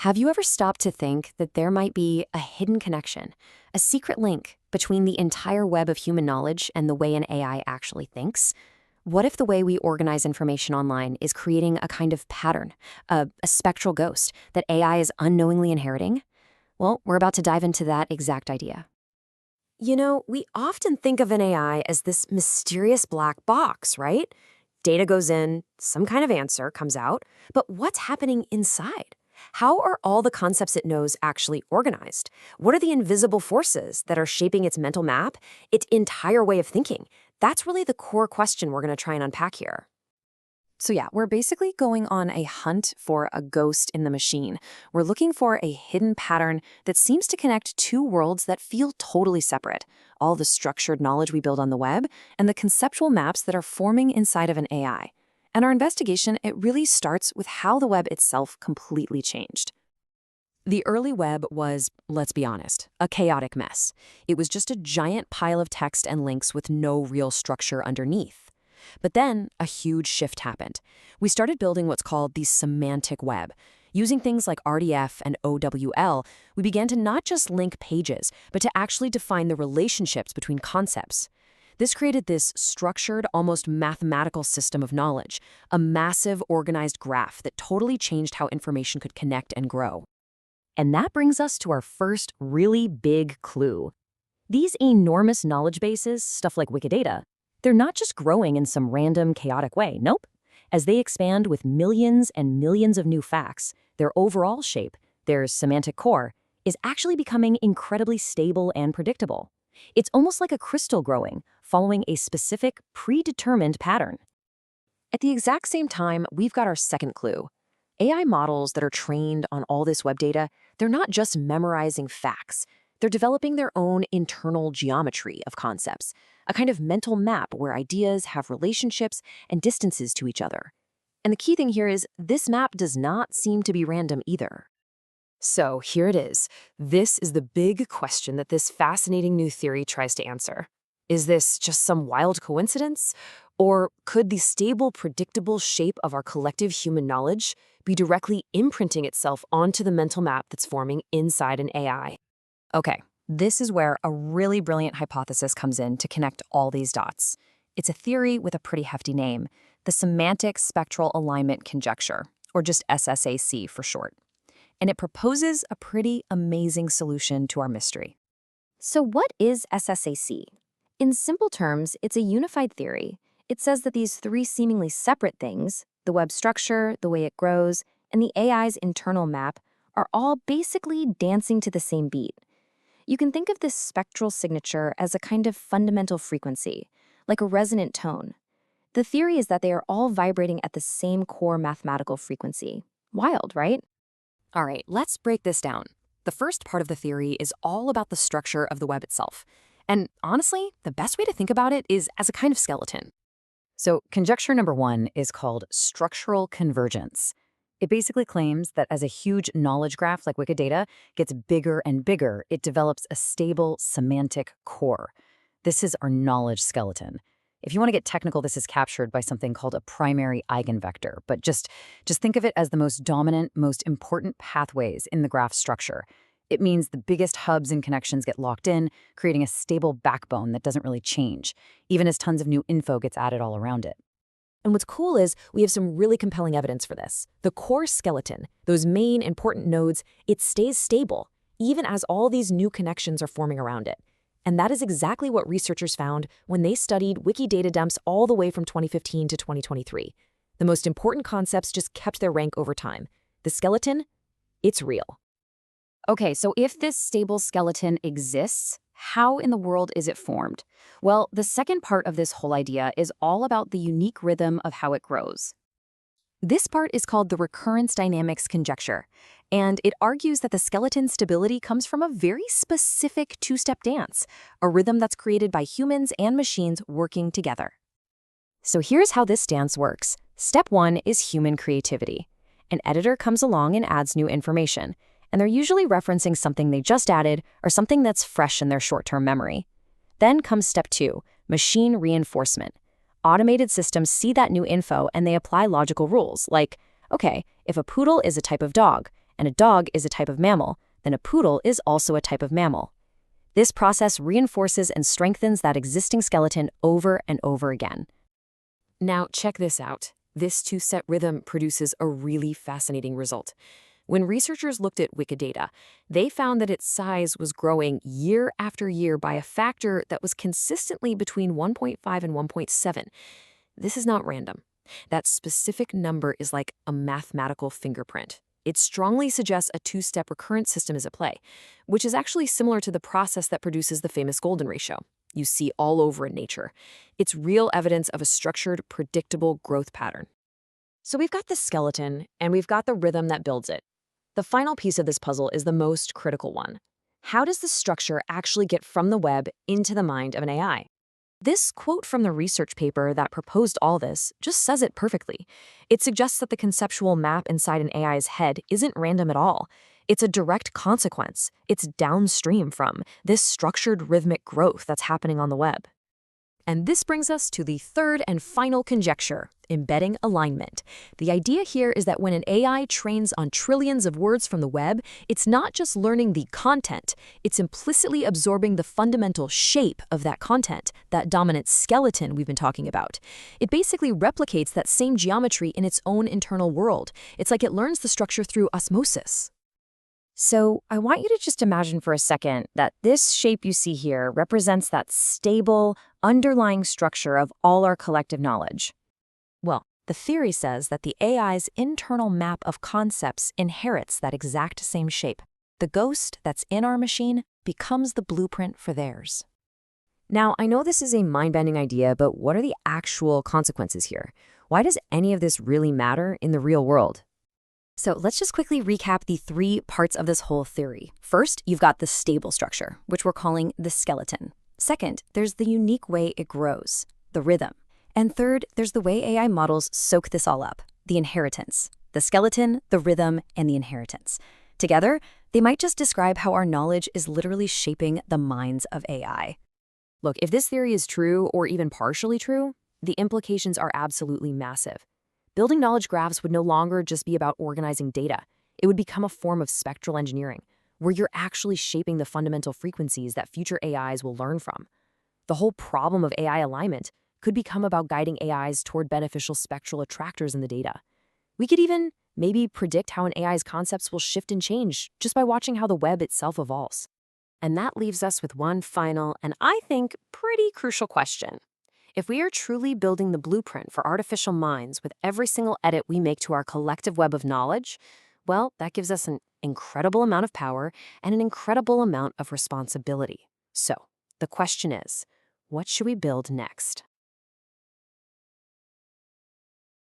Have you ever stopped to think that there might be a hidden connection, a secret link between the entire web of human knowledge and the way an AI actually thinks? What if the way we organize information online is creating a kind of pattern, a spectral ghost that AI is unknowingly inheriting? Well, we're about to dive into that exact idea. You know, we often think of an AI as this mysterious black box, right? Data goes in, some kind of answer comes out, but what's happening inside? How are all the concepts it knows actually organized? What are the invisible forces that are shaping its mental map, its entire way of thinking? That's really the core question we're going to try and unpack here. So yeah, we're basically going on a hunt for a ghost in the machine. We're looking for a hidden pattern that seems to connect two worlds that feel totally separate. All the structured knowledge we build on the web and the conceptual maps that are forming inside of an AI. And our investigation, it really starts with how the web itself completely changed. The early web was, let's be honest, a chaotic mess. It was just a giant pile of text and links with no real structure underneath. But then a huge shift happened. We started building what's called the semantic web. Using things like RDF and OWL, we began to not just link pages, but to actually define the relationships between concepts. This created this structured, almost mathematical system of knowledge, a massive organized graph that totally changed how information could connect and grow. And that brings us to our first really big clue. These enormous knowledge bases, stuff like Wikidata, they're not just growing in some random, chaotic way. Nope. As they expand with millions and millions of new facts, their overall shape, their semantic core, is actually becoming incredibly stable and predictable. It's almost like a crystal growing, following a specific, predetermined pattern. At the exact same time, we've got our second clue. AI models that are trained on all this web data, they're not just memorizing facts. They're developing their own internal geometry of concepts, a kind of mental map where ideas have relationships and distances to each other. And the key thing here is this map does not seem to be random either. So here it is. This is the big question that this fascinating new theory tries to answer. Is this just some wild coincidence? Or could the stable, predictable shape of our collective human knowledge be directly imprinting itself onto the mental map that's forming inside an AI? Okay, this is where a really brilliant hypothesis comes in to connect all these dots. It's a theory with a pretty hefty name, the Semantic Spectral Alignment Conjecture, or just SSAC for short. And it proposes a pretty amazing solution to our mystery. So what is SSAC? In simple terms, it's a unified theory. It says that these three seemingly separate things, the web structure, the way it grows, and the AI's internal map, are all basically dancing to the same beat. You can think of this spectral signature as a kind of fundamental frequency, like a resonant tone. The theory is that they are all vibrating at the same core mathematical frequency. Wild, right? All right, let's break this down. The first part of the theory is all about the structure of the web itself. And honestly, the best way to think about it is as a kind of skeleton. So conjecture number one is called structural convergence. It basically claims that as a huge knowledge graph like Wikidata gets bigger and bigger, it develops a stable semantic core. This is our knowledge skeleton. If you want to get technical, this is captured by something called a primary eigenvector, but just think of it as the most dominant, most important pathways in the graph structure. It means the biggest hubs and connections get locked in, creating a stable backbone that doesn't really change, even as tons of new info gets added all around it. And what's cool is we have some really compelling evidence for this. The core skeleton, those main important nodes, it stays stable, even as all these new connections are forming around it. And that is exactly what researchers found when they studied Wikidata dumps all the way from 2015 to 2023. The most important concepts just kept their rank over time. The skeleton, it's real. Okay, so if this stable skeleton exists, how in the world is it formed? Well, the second part of this whole idea is all about the unique rhythm of how it grows. This part is called the recurrence dynamics conjecture, and it argues that the skeleton stability comes from a very specific two-step dance, a rhythm that's created by humans and machines working together. So here's how this dance works. Step one is human creativity. An editor comes along and adds new information, and they're usually referencing something they just added or something that's fresh in their short-term memory. Then comes step two, machine reinforcement. Automated systems see that new info and they apply logical rules, like, okay, if a poodle is a type of dog, and a dog is a type of mammal, then a poodle is also a type of mammal. This process reinforces and strengthens that existing skeleton over and over again. Now, check this out. This two-set rhythm produces a really fascinating result. When researchers looked at Wikidata, they found that its size was growing year after year by a factor that was consistently between 1.5 and 1.7. This is not random. That specific number is like a mathematical fingerprint. It strongly suggests a two-step recurrent system is at play, which is actually similar to the process that produces the famous golden ratio you see all over in nature. It's real evidence of a structured, predictable growth pattern. So we've got the skeleton, and we've got the rhythm that builds it. The final piece of this puzzle is the most critical one. How does the structure actually get from the web into the mind of an AI? This quote from the research paper that proposed all this just says it perfectly. It suggests that the conceptual map inside an AI's head isn't random at all. It's a direct consequence. It's downstream from this structured rhythmic growth that's happening on the web. And this brings us to the third and final conjecture, embedding alignment. The idea here is that when an AI trains on trillions of words from the web, it's not just learning the content, it's implicitly absorbing the fundamental shape of that content, that dominant skeleton we've been talking about. It basically replicates that same geometry in its own internal world. It's like it learns the structure through osmosis. So I want you to just imagine for a second that this shape you see here represents that stable, underlying structure of all our collective knowledge. Well, the theory says that the AI's internal map of concepts inherits that exact same shape. The ghost that's in our machine becomes the blueprint for theirs. Now, I know this is a mind-bending idea, but what are the actual consequences here? Why does any of this really matter in the real world? So let's just quickly recap the three parts of this whole theory. First, you've got the stable structure, which we're calling the skeleton. Second, there's the unique way it grows, the rhythm. And third, there's the way AI models soak this all up, the inheritance. The skeleton, the rhythm, and the inheritance. Together, they might just describe how our knowledge is literally shaping the minds of AI. Look, if this theory is true or even partially true, the implications are absolutely massive. Building knowledge graphs would no longer just be about organizing data. It would become a form of spectral engineering, where you're actually shaping the fundamental frequencies that future AIs will learn from. The whole problem of AI alignment could become about guiding AIs toward beneficial spectral attractors in the data. We could even maybe predict how an AI's concepts will shift and change just by watching how the web itself evolves. And that leaves us with one final, and I think pretty crucial question. If we are truly building the blueprint for artificial minds with every single edit we make to our collective web of knowledge, well, that gives us an incredible amount of power and an incredible amount of responsibility. So, the question is, what should we build next?